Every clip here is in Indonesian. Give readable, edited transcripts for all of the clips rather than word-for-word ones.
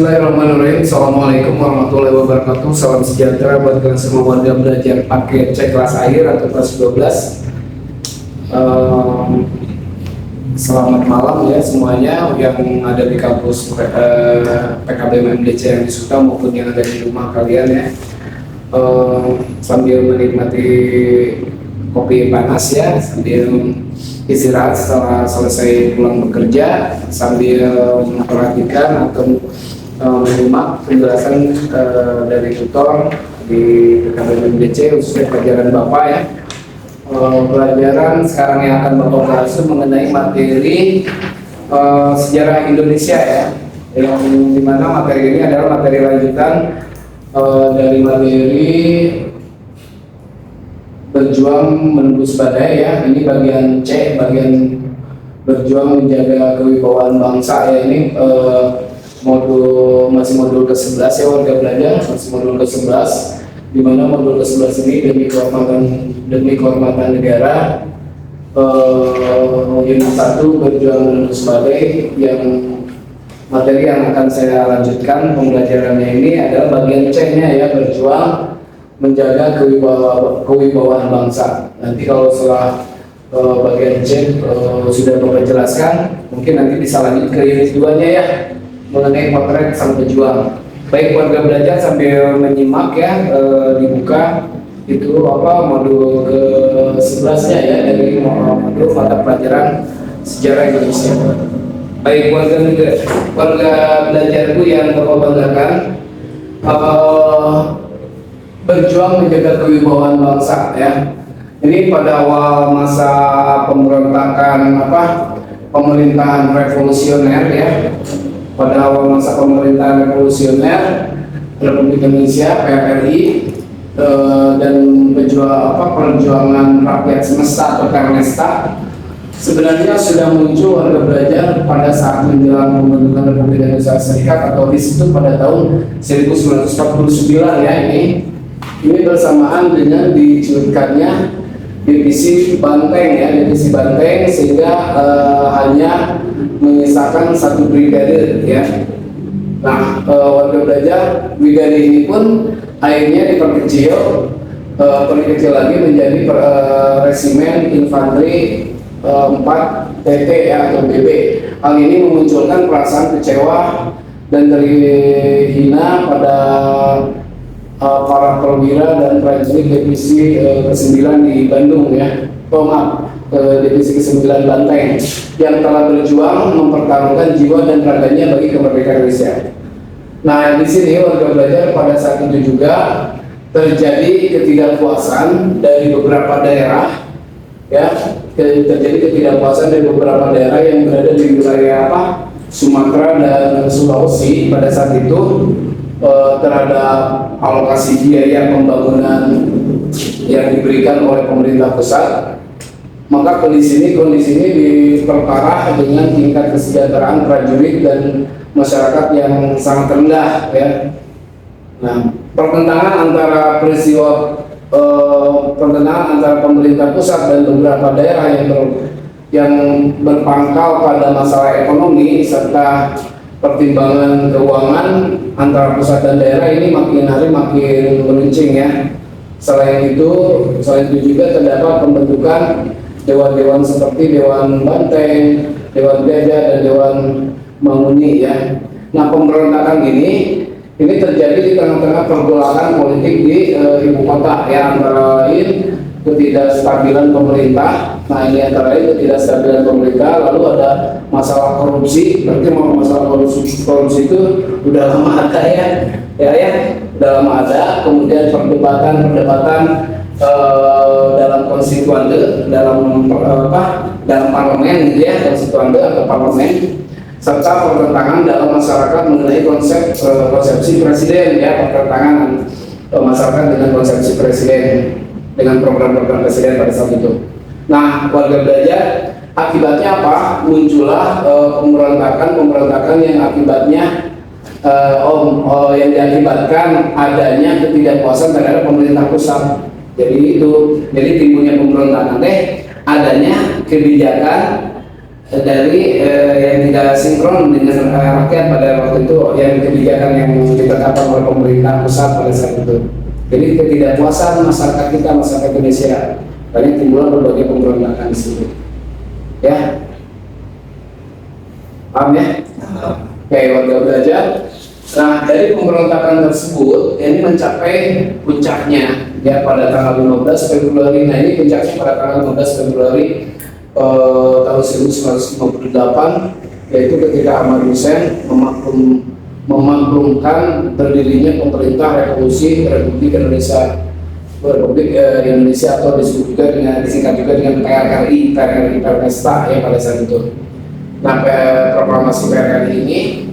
Bismillahirrahmanirrahim. Assalamualaikum warahmatullahi wabarakatuh. Salam sejahtera buat kalian semua warga belajar paket C kelas akhir atau kelas 12. Selamat malam ya semuanya yang ada di kampus PKBM MDC yang di Suta maupun yang ada di rumah kalian ya. Sambil menikmati kopi panas ya, sambil istirahat setelah selesai pulang bekerja, sambil memperhatikan atau menyimak penjelasan dari tutor di PKBM MDC khususnya pelajaran Bapak ya. Pelajaran sekarang yang akan Bapak bahas mengenai materi sejarah Indonesia ya, yang dimana materi ini adalah materi lanjutan dari materi berjuang menembus badai ya. Ini bagian C, bagian berjuang menjaga kewibawaan bangsa ya. Ini masih modul ke-11 ya warga belajar, masih modul ke-11, di mana modul ke-11 ini demi kehormatan negara. Unit 1 berjuang menembus badai, yang materi yang akan saya lanjutkan pembelajarannya ini adalah bagian C-nya ya, berjuang menjaga kewibawaan bangsa. Nanti kalau setelah bagian C sudah Bapak jelaskan, mungkin nanti bisa lanjut ke unit 2-nya ya, mengenai potret sang pejuang. Baik warga belajar sambil menyimak ya, dibuka itu modul ke-11-nya ya, dari modul mata pelajaran sejarah Indonesia. Baik warga belajarku yang Bapak banggakan, berjuang menjaga kewibawaan bangsa ya. Ini pada awal masa pemberontakan pemerintahan revolusioner ya. Pada awal masa pemerintahan revolusioner Republik Indonesia (PRRI) dan perjuangan rakyat semesta atau Permesta sebenarnya sudah muncul warga belajar pada saat menjelang pembentukan Republik Indonesia Serikat atau di situ pada tahun 1949 ya. Ini bersamaan dengan dicuitkannya divisi Banteng ya, divisi Banteng, sehingga hanya menyisakan satu brigade ya. Nah, warga belajar, brigade ini pun akhirnya diperkecil lagi menjadi resimen infanteri 4 TT ya, atau BB. Hal ini memunculkan perasaan kecewa dan terhina pada para perwira dan prajurit divisi ke-9 di Bandung ya, divisi ke-9 Banteng, yang telah berjuang mempertaruhkan jiwa dan raganya bagi kemerdekaan Indonesia. Nah, di sini warga belajar pada saat itu juga terjadi ketidakpuasan dari beberapa daerah ya, yang berada di wilayah Sumatera dan Sulawesi pada saat itu terhadap alokasi biaya pembangunan yang diberikan oleh pemerintah pusat. Maka kondisi ini diperparah dengan tingkat kesejahteraan prajurit dan masyarakat yang sangat rendah ya. Nah, pertentangan antara pemerintah pusat dan beberapa daerah yang berpangkal pada masalah ekonomi serta pertimbangan keuangan antara pusat dan daerah ini makin hari makin meruncing ya. Selain itu juga terdapat pembentukan dewan-dewan seperti Dewan Banteng, Dewan Gajah, dan Dewan Manguni ya. Nah, pemberontakan ini terjadi di tengah-tengah pergolakan politik di ibu kota ya, antara lain ketidakstabilan pemerintah. Nah, ini antara lain ketidakstabilan pemerintah, lalu ada masalah korupsi. Berarti masalah korupsi itu udah lama ada udah lama ada. Kemudian perdebatan dalam konstituante, dalam parlemen gitu ya, konstituante atau parlemen, serta pertentangan dalam masyarakat mengenai konsepsi presiden ya, pertentangan masyarakat dengan konsepsi presiden, dengan program-program presiden pada saat itu. Nah, warga belajar, akibatnya apa? Muncullah pemberontakan yang akibatnya yang diakibatkan adanya ketidakpuasan terhadap pemerintah pusat. Jadi timbulnya pemberontakan adanya kebijakan dari yang tidak sinkron dengan rakyat pada waktu itu, yang kebijakan yang ditetapkan oleh pemerintah pusat pada saat itu. Jadi ketidakpuasan masyarakat kita, masyarakat Indonesia, banyak timbul berbagai pemberontakan di situ. Ya, paham ya? Oke, warga belajar. Nah, dari pemberontakan tersebut ini mencapai puncaknya ya pada tanggal 15 Februari. Nah, ini puncaknya pada tanggal 15 Februari tahun 1958, yaitu ketika Ahmad Hussein memaklumkan berdirinya pemerintah revolusi Republik Indonesia, atau disingkat juga dengan PRRI, Permesta ya pada saat itu. Nah, proklamasi PRRI ini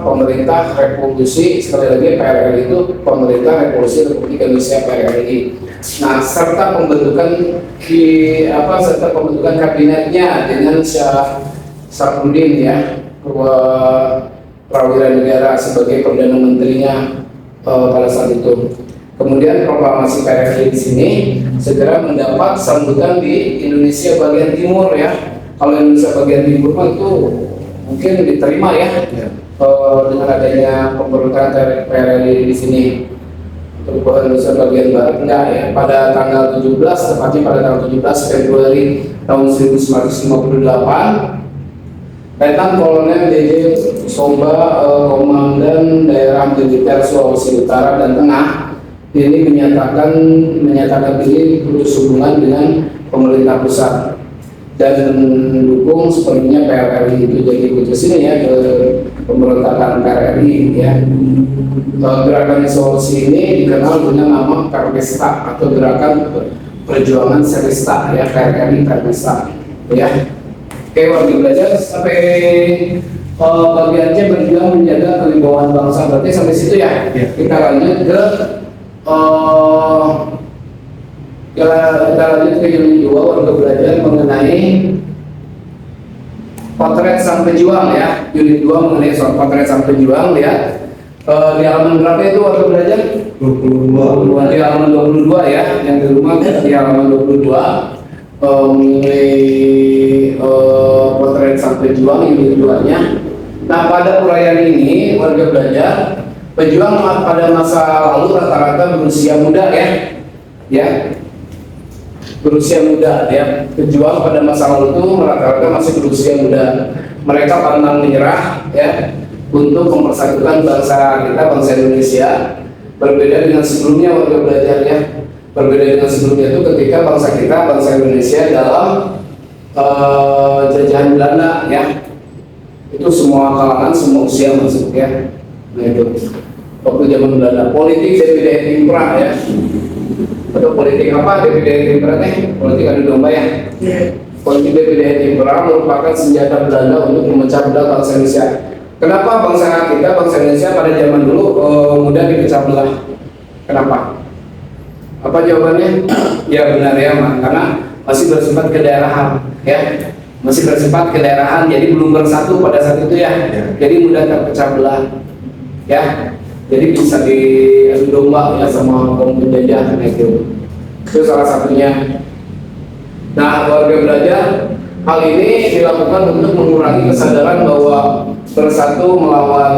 pemerintah revolusi, sekali lagi PRRI itu pemerintah revolusi Republik Indonesia PRRI. Nah, serta pembentukan kabinetnya dengan Syah Safruddin ya, Prawira Negara sebagai perdana menterinya pada saat itu. Kemudian proklamasi PRRI di sini segera mendapat sambutan di Indonesia bagian timur ya. Kalau Indonesia bagian timur itu mungkin diterima ya, dengan adanya pemberontakan PRRI di sini. Untuk Indonesia bagian barat enggak ya. Pada tanggal 17, tepatnya pada tanggal 17 Februari tahun 1958, Letnan Kolonel DJ Soba, Komandan Daerah Militer Sulawesi Utara dan Tengah, ini menyatakan diri putus hubungan dengan pemerintah pusat dan mendukung sepenuhnya PRRI itu. Jadi putus ini ya ke pemberontakan PRRI ya. Gerakan Sulawesi ini dikenal dengan nama Permesta atau Gerakan Perjuangan Serista ya, PRRI Permesta ya. Oke, warga belajar sampai bagiannya berjuang menjaga kewibawaan bangsa, berarti sampai situ ya. Kita lanjut ke unit 2, warga belajar mengenai potret sang pejuang ya. Unit 2 mengenai potret sang pejuang ya. Di halaman berapa itu warga belajar? 22. Di halaman 22 ya, yang di rumah di halaman 22 mengenai potret sang pejuang unit 2-nya. Nah, pada uraian ini warga belajar, pejuang pada masa lalu rata-rata berusia muda ya, berusia muda ya. Pejuang pada masa lalu itu rata-rata masih berusia muda. Mereka pantang menyerah ya untuk mempersatukan bangsa kita, bangsa Indonesia. Berbeda dengan sebelumnya warga belajar ya. Berbeda dengan sebelumnya itu ketika bangsa kita, bangsa Indonesia dalam jajahan Belanda ya. Itu semua kalangan, semua usia masuk ya. Nah itu waktu zaman Belanda, politik Divide Impera ya. Atau politik apa Divide Impera nih? Politik adu domba ya. Politik Divide Impera merupakan senjata Belanda untuk memecah belah bangsa Indonesia. Kenapa bangsa kita, bangsa Indonesia pada zaman dulu mudah dipecah belah? Kenapa? Apa jawabannya? Ya benar ya, karena masih bersifat kedaerahan ya. Masih bersifat kedaerahan, jadi belum bersatu pada saat itu ya. Jadi mudah terpecah belah ya. Jadi bisa diadu domba ya sama kaum penjajah itu salah satunya. Nah, warga belajar, hal ini dilakukan untuk mengurangi kesadaran bahwa bersatu melawan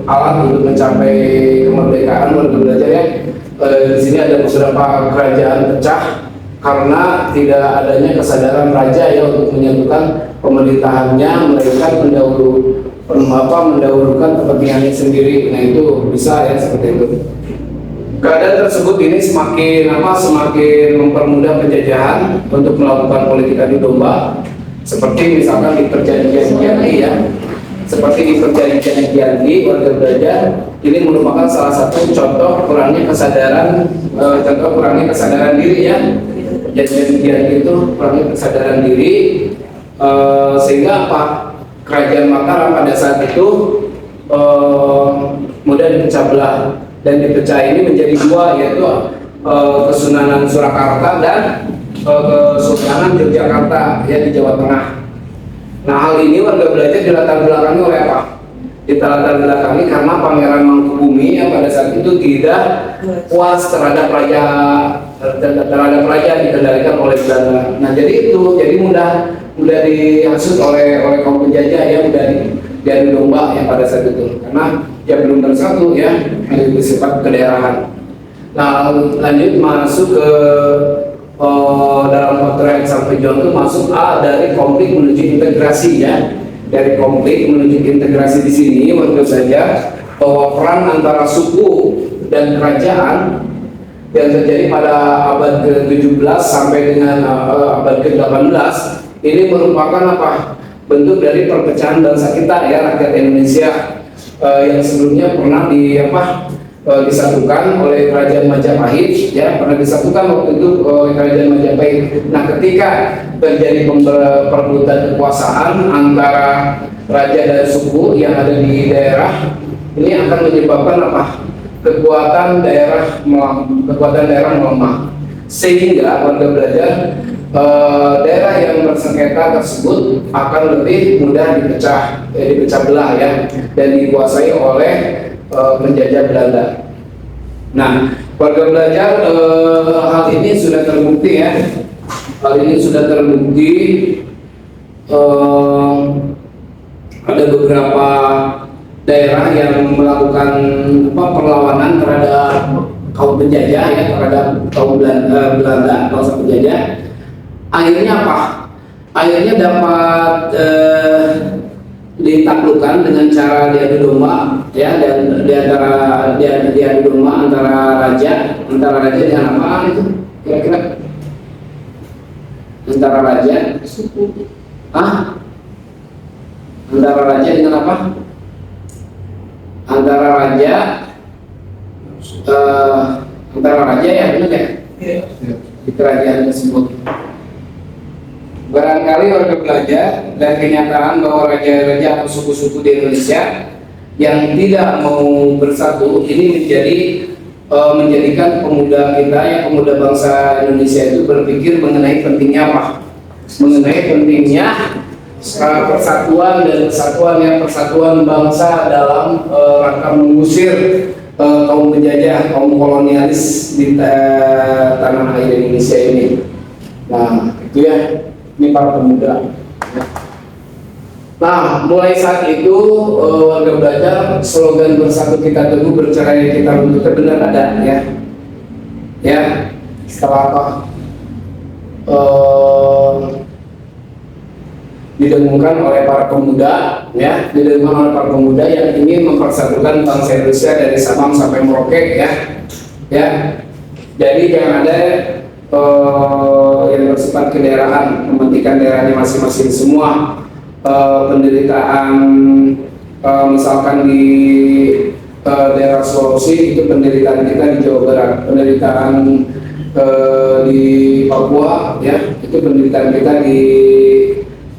alat untuk mencapai kemerdekaan. Warga belajar ya, di sini ada beberapa kerajaan pecah karena tidak adanya kesadaran raja ya untuk menyatukan pemerintahannya, mereka mendahulukan kepentingannya sendiri. Nah itu bisa ya seperti itu. Keadaan tersebut ini semakin mempermudah penjajahan untuk melakukan politik adu domba, seperti misalkan di perjanjian Kiandi ya. Seperti di perjanjian Kiandi, warga belajar, ini merupakan salah satu contoh kurangnya kesadaran diri ya. Perjanjian Kiandi itu kurangnya kesadaran diri, sehingga apa? Kerajaan Mataram pada saat itu mudah dipecah belah, dan dipecah ini menjadi dua, yaitu Kesunanan Surakarta dan Kesultanan Yogyakarta ya di Jawa Tengah. Nah, hal ini warga belajar dilatar belakangi oleh apa? Dilatar belakangi karena Pangeran Mangkubumi yang pada saat itu tidak puas terhadap raja dikendalikan oleh Belanda. Nah, jadi mudah udah dihasut oleh kaum penjajah ya, udah diadu domba ya pada saat itu, karena dia belum bersatu ya, bersifat kedaerahan. Nah, lanjut masuk ke dalam potret sampai John itu masuk dari konflik menuju integrasi ya. Dari konflik menuju integrasi di sini menurut saja bahwa perang antara suku dan kerajaan yang terjadi pada abad ke-17 sampai dengan abad ke-18 ini merupakan apa? Bentuk dari perpecahan bangsa kita ya, rakyat Indonesia yang sebelumnya pernah disatukan oleh Kerajaan Majapahit ya, pernah disatukan waktu itu oleh Kerajaan Majapahit. Nah, ketika terjadi perebutan kekuasaan antara raja dan suku yang ada di daerah, ini akan menyebabkan apa? Kekuatan daerah melemah, sehingga warga belajar daerah yang bersengketa tersebut akan lebih mudah dipecah belah ya, dan dikuasai oleh penjajah Belanda. Nah, warga belajar hal ini sudah terbukti ya. Hal ini sudah terbukti ada beberapa daerah yang melakukan perlawanan terhadap kaum penjajah ya, terhadap kaum Belanda, bangsa penjajah. Akhirnya apa? Akhirnya dapat ditaklukkan dengan cara diadu domba ya, dan diadu domba antara raja dengan apa itu kira-kira? Antara raja antara raja dengan apa? Antara raja ya, benar ya? Di kerajaan tersebut. Barangkali warga belajar dan kenyataan bahwa raja-raja atau suku-suku di Indonesia yang tidak mau bersatu ini menjadikan pemuda kita ya, pemuda bangsa Indonesia itu berpikir mengenai pentingnya apa? Mengenai pentingnya persatuan dan persatuan bangsa dalam rangka mengusir kaum penjajah, kaum kolonialis di tanah air Indonesia ini. Nah, itu ya, ini para pemuda. Nah, mulai saat itu warga belajar slogan bersatu kita teguh, bercerai kita runtuh benar ada ya. Ya, setelah apa? Didengungkan oleh para pemuda ya, yang ingin mempersatukan bangsa Indonesia dari Sabang sampai Merauke ya. Jadi jangan ada yang bersifat kedaerahan, mementingkan daerahnya masing-masing semua. Penderitaan misalkan di daerah Sulawesi itu penderitaan kita di Jawa Barat, penderitaan di Papua ya, itu penderitaan kita di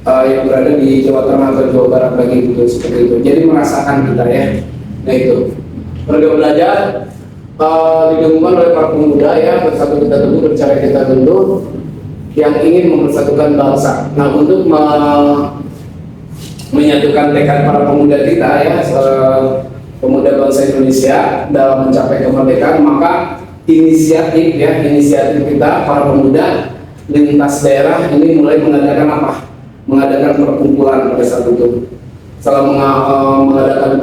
yang berada di Jawa Tengah atau Jawa Barat lagi gitu, seperti itu. Jadi merasakan kita ya. Nah itu warga belajar didengungkan oleh para pemuda ya, bersatu kita teguh, bercerai kita runtuh, yang ingin mempersatukan bangsa. Nah, untuk menyatukan tekad para pemuda kita ya, pemuda bangsa Indonesia dalam mencapai kemerdekaan, maka inisiatif kita para pemuda lintas daerah ini mulai mengadakan apa? Mengadakan perkumpulan pada saat itu. Setelah mengadakan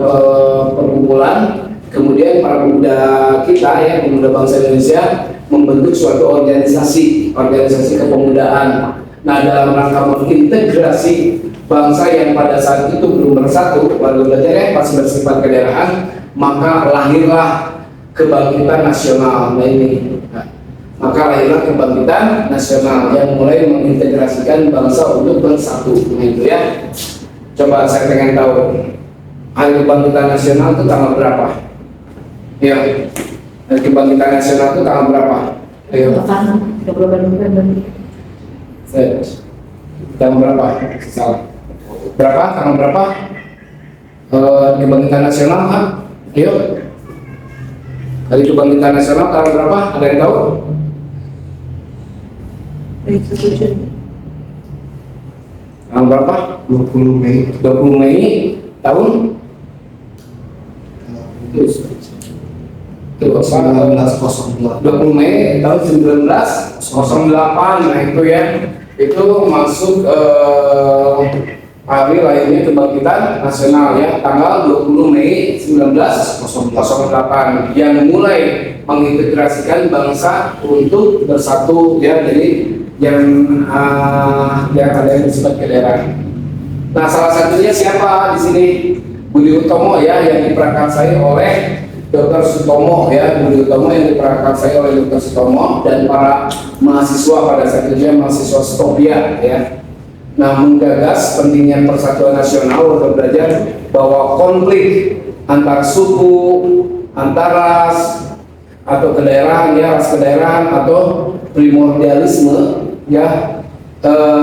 perkumpulan, kemudian para pemuda kita ya, pemuda bangsa Indonesia membentuk suatu organisasi kepemudaan. Nah, dalam rangka mengintegrasi bangsa yang pada saat itu belum bersatu, warga belajar yang masih bersifat kedaerahan, maka lahirlah kebangkitan nasional. Nah ini, maka lahirlah kebangkitan nasional yang mulai mengintegrasikan bangsa untuk bersatu. Nah itu ya. Coba saya pengen tahu, hari kebangkitan nasional itu tanggal berapa? Ya, hari kebangkitan nasional itu tanggal berapa? Ayo. 30 November. Tanggal berapa? Salah. Berapa? Tanggal berapa? Kebangkitan nasional, ha? Ayo. Hari kebangkitan nasional tanggal berapa? Ada yang tahu? Tanggal berapa? 20 Mei 20 Mei tahun 1908. 20 Mei tahun 1908. Nah itu ya, itu masuk hari lahirnya kebangkitan nasional ya, tanggal 20 Mei 1908 yang mulai mengintegrasikan bangsa untuk bersatu ya, jadi yang ada yang bersifat kedaerahan. Nah, salah satunya siapa di sini? Budi Utomo ya, yang diprakarsai oleh Dr. Sutomo ya, Budi Utomo yang diprakarsai oleh Dr. Sutomo dan para mahasiswa pada saat itu ya, mahasiswa Stopia ya. Nah, menggagas pentingnya persatuan nasional untuk belajar bahwa konflik antar suku, antar ras atau kedaerahan ya, ras kedaerahan atau primordialisme ya,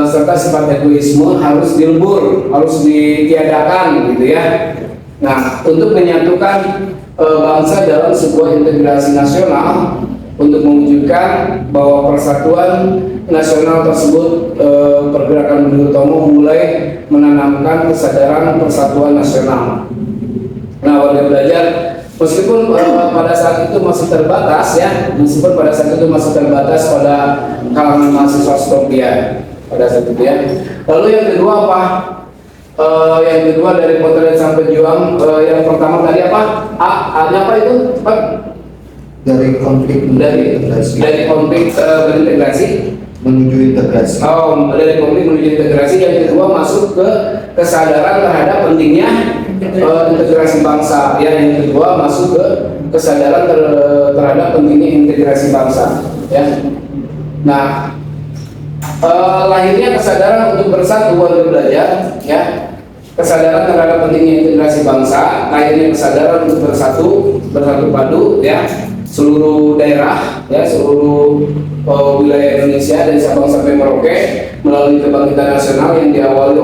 serta sifat egoisme harus dilebur, harus ditiadakan gitu ya. Nah, untuk menyatukan bangsa dalam sebuah integrasi nasional untuk mewujudkan bahwa persatuan nasional tersebut, pergerakan Budi Utomo mulai menanamkan kesadaran persatuan nasional. Nah, warga belajar meskipun pada saat itu masih terbatas ya, meskipun pada saat itu masih terbatas pada kalangan mahasiswa Stopia pada saat itu ya. Lalu yang kedua apa? Yang kedua dari potret sang pejuang, yang pertama tadi apa? A-nya apa itu? Pak? Dari konflik Dari konflik berintegrasi menuju integrasi. Oh, dari konflik menuju integrasi. Yang kedua masuk ke kesadaran terhadap pentingnya integrasi bangsa. Yang kedua masuk ke kesadaran terhadap pentingnya integrasi bangsa. Ya. Nah, lahirnya kesadaran untuk bersatu warga belajar. Ya. Kesadaran terhadap pentingnya integrasi bangsa, lahirnya kesadaran untuk bersatu padu ya, seluruh daerah ya, seluruh wilayah Indonesia dari Sabang sampai Merauke melalui kebangkitan nasional yang diawali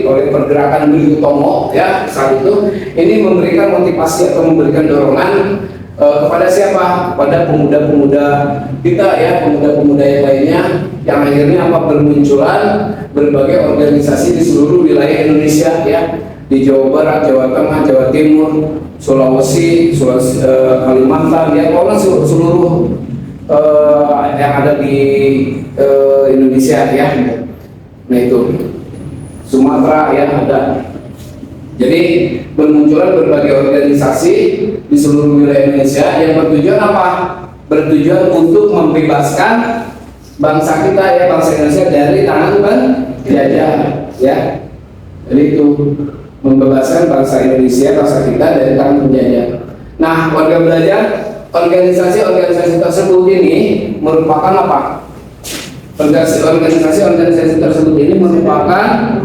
oleh pergerakan Budi Utomo ya saat itu. Ini memberikan motivasi atau memberikan dorongan kepada siapa? Pada pemuda-pemuda kita ya, pemuda-pemuda yang lainnya yang akhirnya bermunculan berbagai organisasi di seluruh wilayah Indonesia ya, di Jawa Barat, Jawa Tengah, Jawa Timur, Sulawesi, Kalimantan ya, pokoknya seluruh yang ada di Indonesia ya. Nah itu Sumatera ya ada. Jadi bermunculan berbagai organisasi di seluruh wilayah Indonesia yang bertujuan apa? Bertujuan untuk membebaskan bangsa kita ya, bangsa Indonesia dari tangan penjajah ya. Jadi itu membebaskan bangsa Indonesia, bangsa kita dari tangan penjajah. Nah, warga belajar, organisasi-organisasi tersebut ini merupakan apa? Organisasi-organisasi tersebut ini merupakan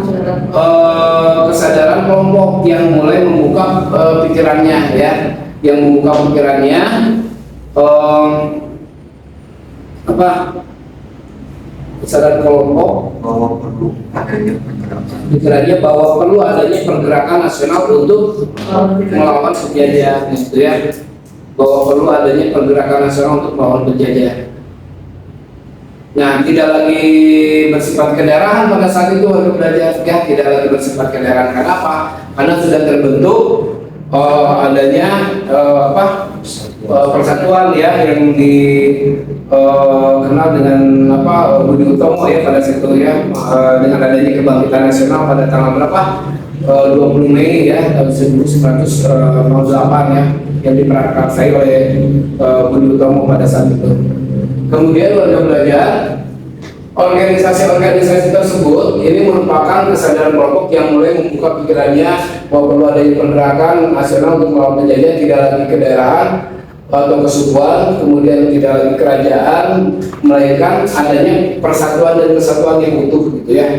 kesadaran kelompok yang mulai membuka pikirannya ya, yang membuka pikirannya kesadaran kelompok Bahwa perlu adanya pergerakan. pikirannya bahwa perlu adanya pergerakan nasional untuk melawan penjajah gitu ya, bahwa perlu adanya pergerakan nasional untuk melawan penjajah. Nah, tidak lagi bersifat kedaerahan pada saat itu warga belajar ya, tidak lagi bersifat kedaerahan. Kenapa? Karena sudah terbentuk adanya persatuan ya yang dikenal dengan Budi Utomo ya pada saat itu ya, dengan adanya kebangkitan nasional pada tanggal berapa? 20 Mei ya tahun 1908 ya, yang diprakarsai oleh Budi Utomo pada saat itu. Kemudian warga belajar, organisasi-organisasi tersebut ini merupakan kesadaran kelompok yang mulai membuka pikirannya bahwa perlu adanya pergerakan nasional untuk melawan penjajah, tidak lagi kedaerahan atau kesukuan, kemudian tidak lagi kerajaan, melainkan adanya persatuan dan kesatuan yang utuh gitu ya.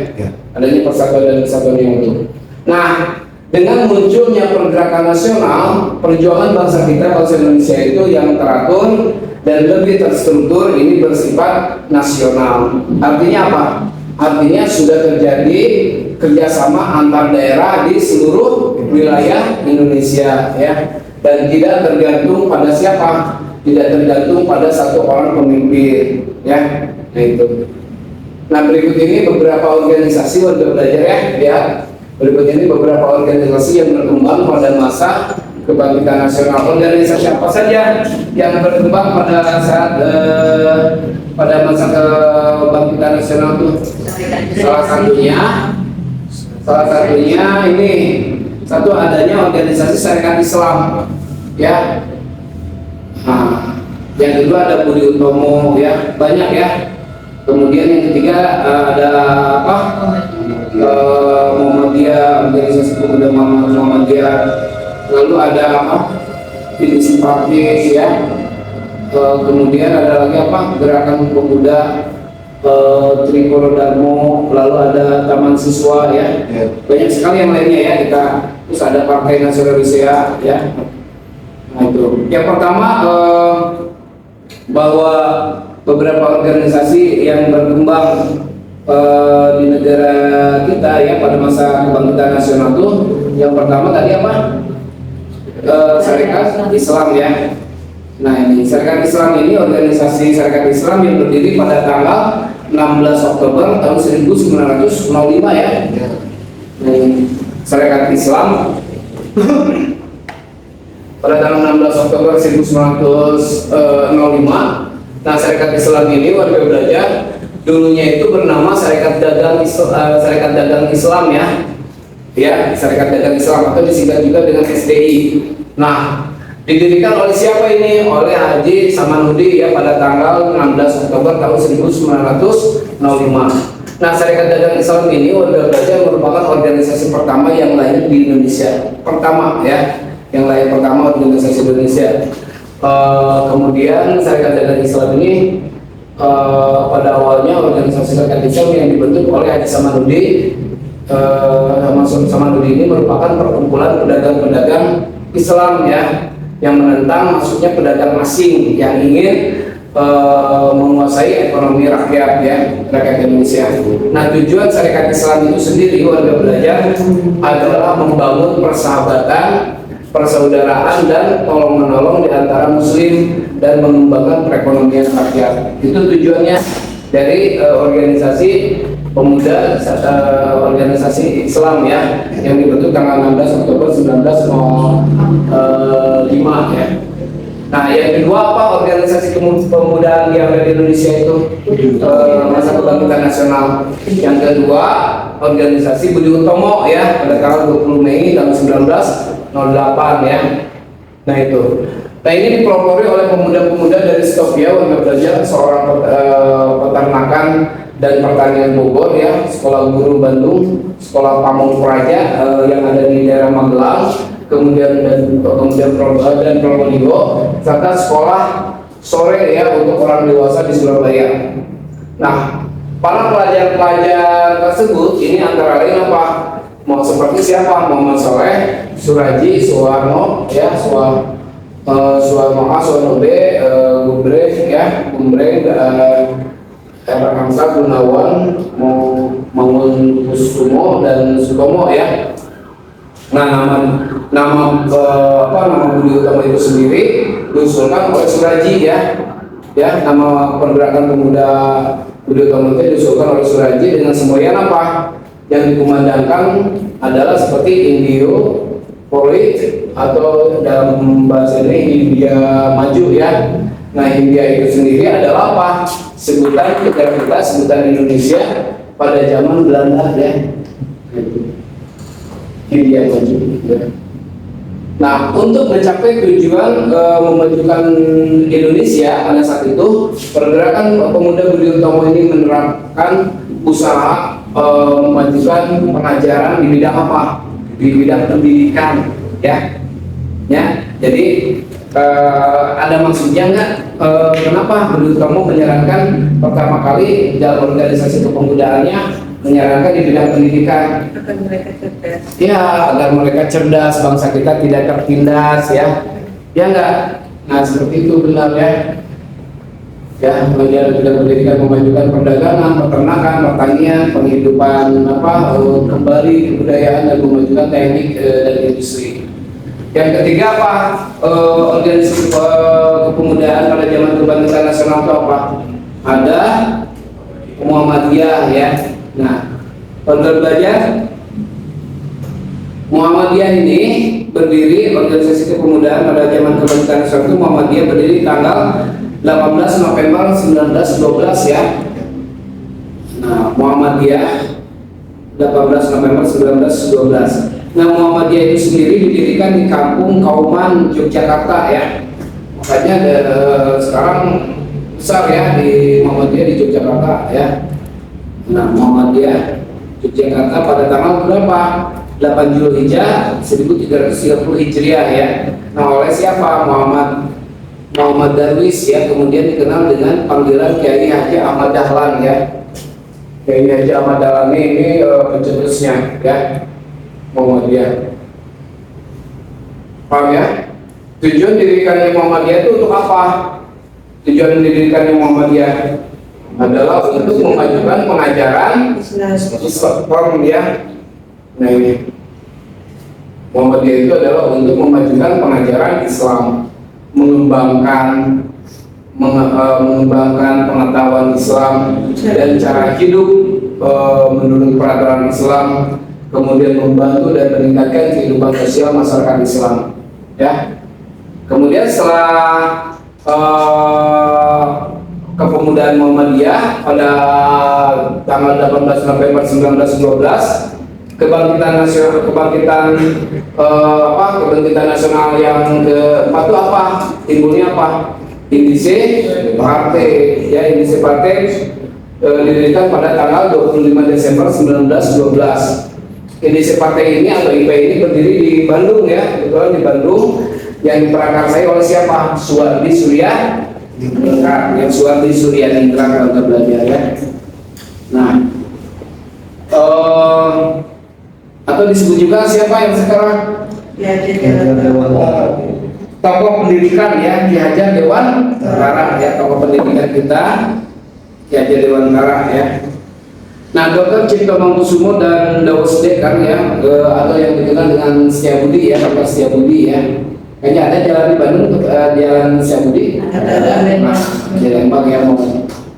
Adanya persatuan dan kesatuan yang utuh. Nah, dengan munculnya pergerakan nasional, perjuangan bangsa kita, bangsa Indonesia itu yang teratur dan lebih terstruktur, ini bersifat nasional. Artinya apa? Artinya sudah terjadi kerjasama antar daerah di seluruh wilayah Indonesia ya, dan tidak tergantung pada siapa, tidak tergantung pada satu orang pemimpin ya. Nah itu. Nah berikut ini beberapa organisasi warga belajar ya. Berikut ini beberapa organisasi yang berkembang pada masa kebangkitan nasional. Organisasi apa saja yang berkembang pada saat pada masa kebangkitan nasional tuh? Salah satunya ini satu adanya organisasi syarikat Islam, ya. Nah, yang kedua ada Budi Utomo, ya, banyak ya. Kemudian yang ketiga ada apa? Muhammadiyah, organisasi pemuda Muhammadiyah. Lalu ada apa? Ini simpati, ya. Kemudian ada lagi apa? Gerakan Pemuda Trikoro Darmo, lalu ada Taman Siswa, ya. Banyak sekali yang lainnya ya kita. Terus ada Partai Nasionalisya, ya. Nah itu. Yang pertama bahwa beberapa organisasi yang berkembang di negara kita ya pada masa kebangkitan nasional itu, yang pertama tadi apa? Syarikat Islam, ya. Nah ini Syarikat Islam ini organisasi Syarikat Islam yang berdiri pada tanggal 16 Oktober tahun 1905, ya. Syarikat Islam pada tanggal 16 Oktober 1905. Nah, Syarikat Islam ini warga belajar dulunya itu bernama Syarikat Dagang Islam, ya. Ya, Syarikat Dagang Islam atau disingkat juga dengan SDI. Nah, didirikan oleh siapa ini? Oleh Haji Samanhudi, ya, pada tanggal 16 Oktober tahun 1905. Nah, Syarikat Dagang Islam ini warga belajar merupakan organisasi pertama yang lahir di Indonesia. Pertama, ya, yang lahir pertama organisasi Indonesia. Kemudian Syarikat Dagang Islam ini pada awalnya organisasi Syarikat Islam yang dibentuk oleh Haji Samanhudi. Samanhudi ini merupakan perkumpulan pedagang-pedagang Islam, ya, yang menentang maksudnya pedagang asing yang ingin menguasai ekonomi rakyat, ya, rakyat Indonesia. Nah, tujuan Syarikat Islam itu sendiri warga belajar adalah membangun persahabatan, persaudaraan dan tolong menolong di antara Muslim dan mengembangkan perekonomian rakyat. Itu tujuannya dari organisasi pemuda organisasi Islam, ya, yang dibentuk tanggal 16 Oktober 1905, ya. Nah, yang kedua apa? Organisasi kepemudaan yang ada di Indonesia itu masa kebangkitan nasional. Yang kedua organisasi Budi Utomo, ya, pada tanggal 20 Mei tahun 1908, ya. Nah itu. Nah ini dipelopori oleh pemuda-pemuda dari Skopje, warga belajar seorang peternakan dan pertanian Bogor, ya, sekolah guru Bandung, sekolah Pamong Praja yang ada di daerah Magelang, kemudian Probolinggo, serta sekolah sore, ya, untuk orang dewasa di Surabaya. Nah, para pelajar-pelajar tersebut ini antara lain apa? Mau seperti siapa? Muhammad Soleh, Suraji, Suwarno, ya, Suwarno B, Gumbreng, Hamzah, Gunawan, Mangun Kusumo dan Sutomo, ya. Nah, nama Budi Utomo itu sendiri diusulkan oleh Suraji, ya. Ya, nama pergerakan pemuda Budi Utomo itu diusulkan oleh Suraji dengan semboyan apa? Yang dikumandangkan adalah seperti Indio Polit atau dalam bahasa ini India Maju, ya. Nah, India itu sendiri adalah apa? Sebutan kita sebutan Indonesia pada zaman Belanda, ya. India Maju, ya. Nah, untuk mencapai tujuan memajukan Indonesia pada saat itu, pergerakan pemuda Budi Utomo ini menerapkan usaha memajukan pengajaran di bidang apa? Di bidang pendidikan, ya. Ya, jadi ada maksudnya nggak? Kenapa Budi Utomo menyarankan pertama kali dalam organisasi kepemudaannya menyarankan di bidang pendidikan? Agar mereka cerdas. Ya, agar mereka cerdas, bangsa kita tidak tertindas, ya. Ya enggak? Nah, seperti itu benar, ya. Ya, belajar bidang pendidikan memajukan perdagangan, peternakan, pertanian, penghidupan kembali kebudayaan dan memajukan teknik dan industri. Yang ketiga apa? Organisasi kepemudaan pada zaman kebangkitan nasional itu apa? Ada Muhammadiyah, ya. Nah, warga belajar Muhammadiyah ini berdiri, organisasi kepemudaan pada zaman kebangkitan nasional itu Muhammadiyah berdiri tanggal 18 November 1912 ya. Nah, Muhammadiyah 18 November 1912. Nah, Muhammadiyah itu sendiri didirikan di Kampung Kauman, Yogyakarta ya. Makanya sekarang besar ya di Muhammadiyah di Yogyakarta ya. Nah, Muhammadiyah Yogyakarta pada tanggal berapa? 8 Zulhijjah 1330 Hijriah ya. Nah, oleh siapa? Muhammad Darwis ya, kemudian dikenal dengan panggilan Kiai Haji Ahmad Dahlan ya. Kiai Haji Ahmad Dahlan ini pencetusnya ya Muhammadiyah. Paham ya? Tujuan didirikannya Muhammadiyah itu untuk apa? Tujuan didirikannya Muhammadiyah adalah untuk memajukan pengajaran Islam ya. Nah ini Muhammadiyah itu adalah untuk memajukan pengajaran Islam, mengembangkan pengetahuan Islam dan cara hidup menurut peraturan Islam, kemudian membantu dan meningkatkan kehidupan sosial masyarakat Islam ya. Kemudian setelah kepemudaan Muhammadiyah pada tanggal 18 November 1912, kebangkitan nasional yang keempat itu apa? Timbulnya apa? Indise Partai ya. Indise Partai didirikan pada tanggal 25 Desember 1912. Indise Partai ini atau IP ini berdiri di Bandung ya, kebetulan di Bandung, yang diprakarsai oleh siapa? Suwardi Surya Ningrat, yang Suwardi Surya Ningrat kalau kita belajar ya. Nah, atau disebut juga siapa yang sekarang? Tokoh pendidikan ya, Ki Hajar Dewan Garah ya, tokoh pendidikan kita Ki Hajar Dewan Garah ya. Nah, Dr. Cipto Mangunkusumo dan Dawes Dekar ya, atau yang dikenal dengan Setiabudi ya, Dr. Setiabudi ya. Kayaknya ada jalan di Bandung untuk jalan Setiabudi. Ada. Nah, di Lembang ya, mau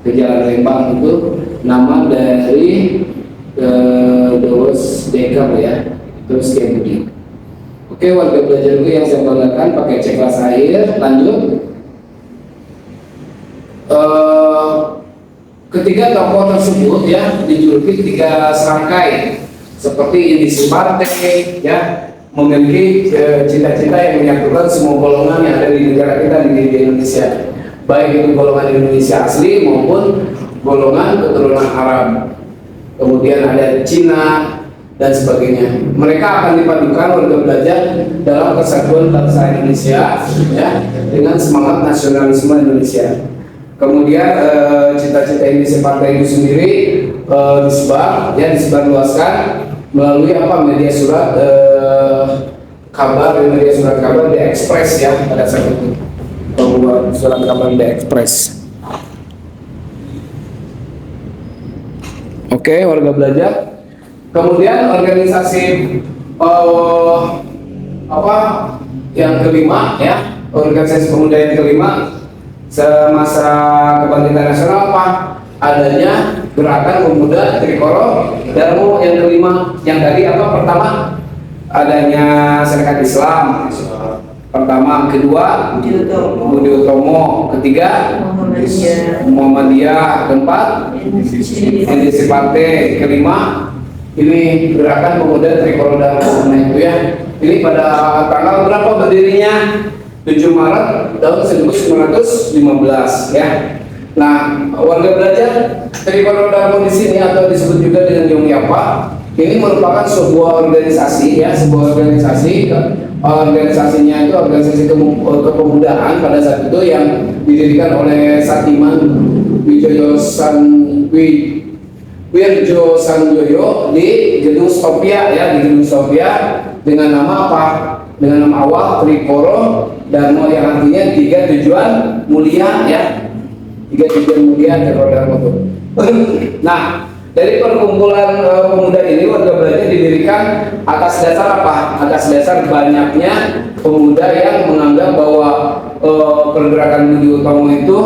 ke Jalan Lembang itu nama dari Dawes Dekar ya, terus Setiabudi. Oke, warga belajar dulu yang saya banggakan, pakai cek gelas air. Lanjut. Ketiga tokoh tersebut ya dijuluki tiga serangkai, seperti Indise Partai ya, memiliki cita-cita yang menyatukan semua golongan yang ada di negara kita di Indonesia, baik itu golongan Indonesia asli maupun golongan keturunan Arab. Kemudian ada Cina dan sebagainya. Mereka akan dipadukan warga belajar dalam kesatuan bangsa Indonesia ya, dengan semangat nasionalisme Indonesia. Kemudian cita-cita Indise Partai itu sendiri disebarluaskan melalui media surat kabar, media surat kabar di Express ya pada saat itu, pembuat surat kabar di Express. Oke, warga belajar. Kemudian organisasi yang kelima ya, organisasi pemuda yang kelima semasa kebangkitan nasional apa? Adanya gerakan pemuda Trikoro Darmo yang kelima. Yang tadi apa? Pertama adanya Serikat Islam. Pertama, kedua Budi Utomo, ketiga Muhammadiyah, keempat Indise Partai, kelima ini gerakan pemuda Trikoro Darmo. Nah itu ya. Ini pada tanggal berapa berdirinya? 7 Maret tahun 1915 ya. Nah, warga belajar Trikoro Darmo di sini atau disebut juga dengan Yongyapa, ini merupakan sebuah organisasi ya, sebuah organisasinya itu organisasi kepemudaan pada saat itu yang didirikan oleh Satiman Wirjo Sanjoyo di Gedung Stopia ya, di Gedung Stopia dengan nama apa? Dengan nama awal Trikoro Darmo yang artinya tiga tujuan mulia ya. Tiga tujuan mulia Trikoro Darmo itu. Nah, dari perkumpulan pemuda ini warga belajar didirikan atas dasar apa? Atas dasar banyaknya pemuda yang menganggap bahwa pergerakan Budi Utomo itu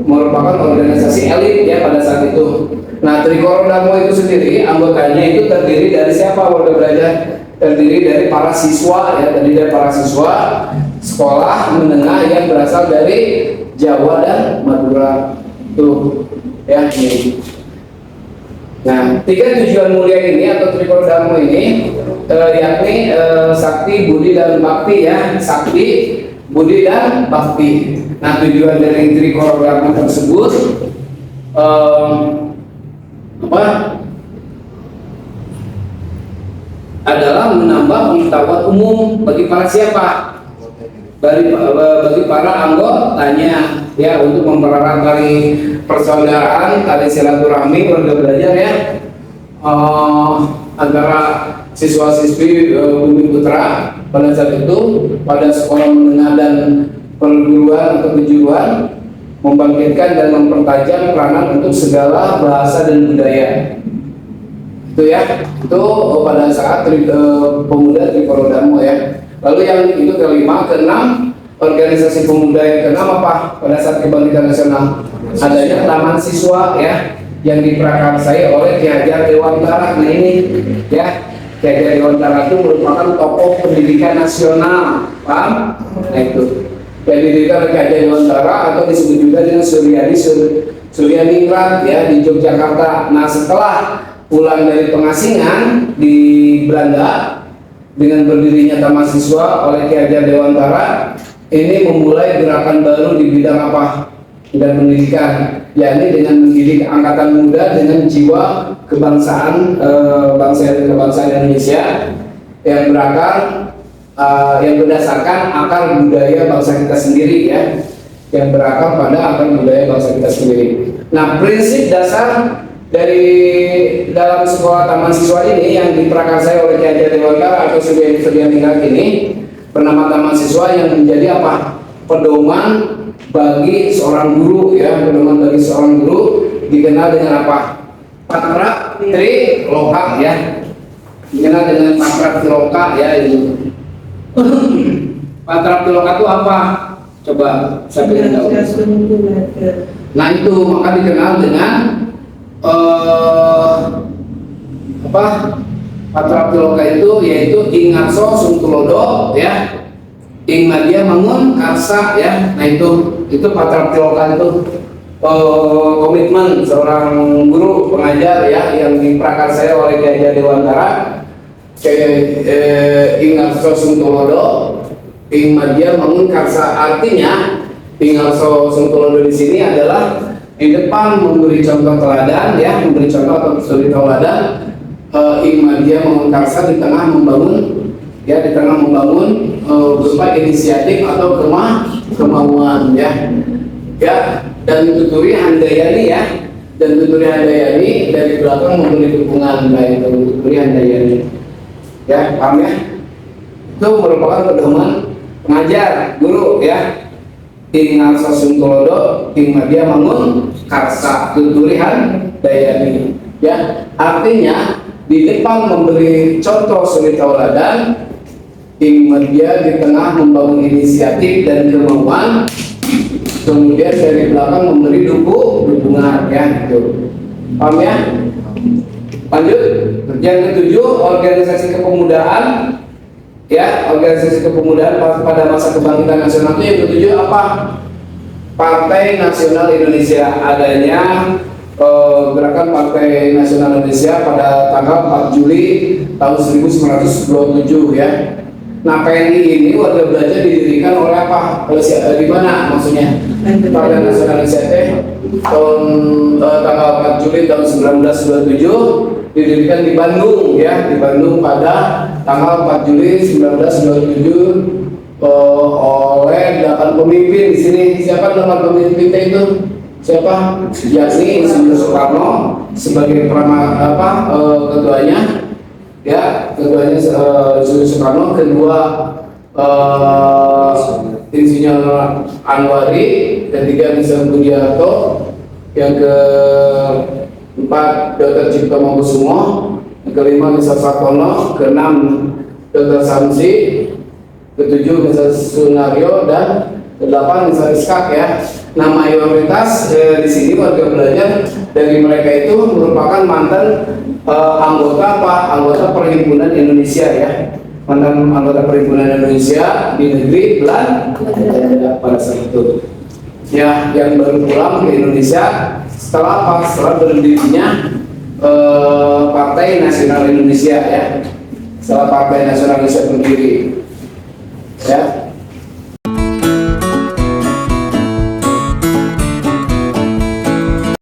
merupakan organisasi elit ya pada saat itu. Nah, Trikoro Darmo itu sendiri anggotanya itu terdiri dari siapa warga belajar? Terdiri dari para siswa ya, terdiri dari para siswa sekolah menengah yang berasal dari Jawa dan Madura. Tuh ya ini. Nah, 3 tujuan mulia ini atau Trikorodamo ini yakni sakti, budi, dan bakti ya. Sakti, budi, dan bakti. Nah, tujuan dari Trikorodamo tersebut adalah menambah pengetahuan umum bagi para siapa? Bagi para anggotanya ya, untuk mempererat tali persaudaraan, tali silaturahmi warga belajar ya, antara siswa-siswi Bumi Putra pada saat itu pada sekolah menengah dan perguruan atau kejuruan, membangkitkan dan mempertajam peranan untuk segala bahasa dan budaya. Itu ya, itu pada saat pemuda Trikorodamo ya. Lalu yang itu kelima, keenam, organisasi pemuda yang keenam apa? Pada saat kebangkitan nasional adanya taman siswa ya, yang diprakarsai oleh Ki Hajar Dewantara. Nah ini ya, Ki Hajar Dewantara itu merupakan tokoh pendidikan nasional, paham? Nah itu yang didirikan oleh Ki Hajar Dewantara atau disebut juga dengan Suryadiningrat ya, di Yogyakarta. Nah setelah pulang dari pengasingan di Belanda dengan berdirinya taman siswa oleh Ki Hajar Dewantara, ini memulai gerakan baru di bidang apa? Bidang pendidikan, yakni dengan mendidik angkatan muda dengan jiwa kebangsaan, bangsa Indonesia yang berakar, yang berdasarkan akar budaya bangsa kita sendiri ya, yang berakar pada akar budaya bangsa kita sendiri. Nah, prinsip dasar dari dalam sekolah taman siswa ini yang diprakarsai oleh Ki Hajar Dewantara atau Suryadiningrat ini bernama taman siswa, yang menjadi apa? Pedoman bagi seorang guru ya, pedoman bagi seorang guru dikenal dengan apa? Patra Triloka ya, dikenal dengan Patra Triloka ya ini. Patra Triloka itu apa? Coba saya ingin tahu. Nah itu maka dikenal dengan Patra Triloka itu yaitu Ing Ngarso Sungtulodo ya, Ing Madya Mangun Karsa ya. Nah itu Patra Triloka itu komitmen seorang guru pengajar ya, yang diprakarsai oleh Ki Hajar Dewantara, Ing Ngarso Sungtulodo, Ing Madya Mangun Karsa. Artinya Ing Ngarso Sungtulodo di sini adalah di depan memberi contoh teladan ya, memberi contoh atau studi teladan. Ing Madya Mangun Karsa di tengah membangun ya, di tengah membangun berupa inisiatif atau kemauan ya. Ya, dan Tuturi Handayani ya, dan Tuturi Handayani dari belakang memberi dukungan. Nah itu Tuturi Handayani ya, paham ya? Itu merupakan pedoman pengajar guru ya. Ing Ngarso Sungtulodo, Ing Madya Mangun Karsa, Tuturi Handayani ya. Artinya di depan memberi contoh suri tauladan, Ing Madya di tengah membangun inisiatif dan kemauan, kemudian dari belakang memberi dukungan ya gitu. Paham ya? Lanjut, yang ketujuh, organisasi kepemudaan ya, organisasi kepemudaan pada masa kebangkitan nasional itu yang ketujuh apa? Partai Nasional Indonesia. Adanya gerakan Partai Nasional Indonesia pada tanggal 4 Juli tahun 1927 ya. Nah PNI ini warga belajar didirikan oleh apa? Di mana maksudnya? Partai Nasional Indonesia tahun tanggal 4 Juli tahun 1927 didirikan di Bandung ya, di Bandung pada tanggal 4 Juli 1927 oleh 8 pemimpin. Di sini siapa 8 pemimpin itu? Siapa? Yakni Insinyur Soekarno sebagai ketuanya ya, ketuanya Insinyur Soekarno, kedua Insinyur Anwari, ketiga Insinyur Budiarto, yang keempat Dr. Cipto Mangunkusumo, yang kelima Misal Sartono, keenam Dr. Samsi, ketujuh Misal Sunario, dan kedelapan Misal Iskak ya. Nah mayoritas di sini warga belajar dari mereka itu merupakan mantan anggota Perhimpunan Indonesia ya, mantan anggota Perhimpunan Indonesia di negeri Belanda pada saat itu. ya yang baru pulang ke Indonesia setelah apa? Setelah berdirinya Partai Nasional Indonesia ya. Setelah Partai Nasional Indonesia berdiri ya.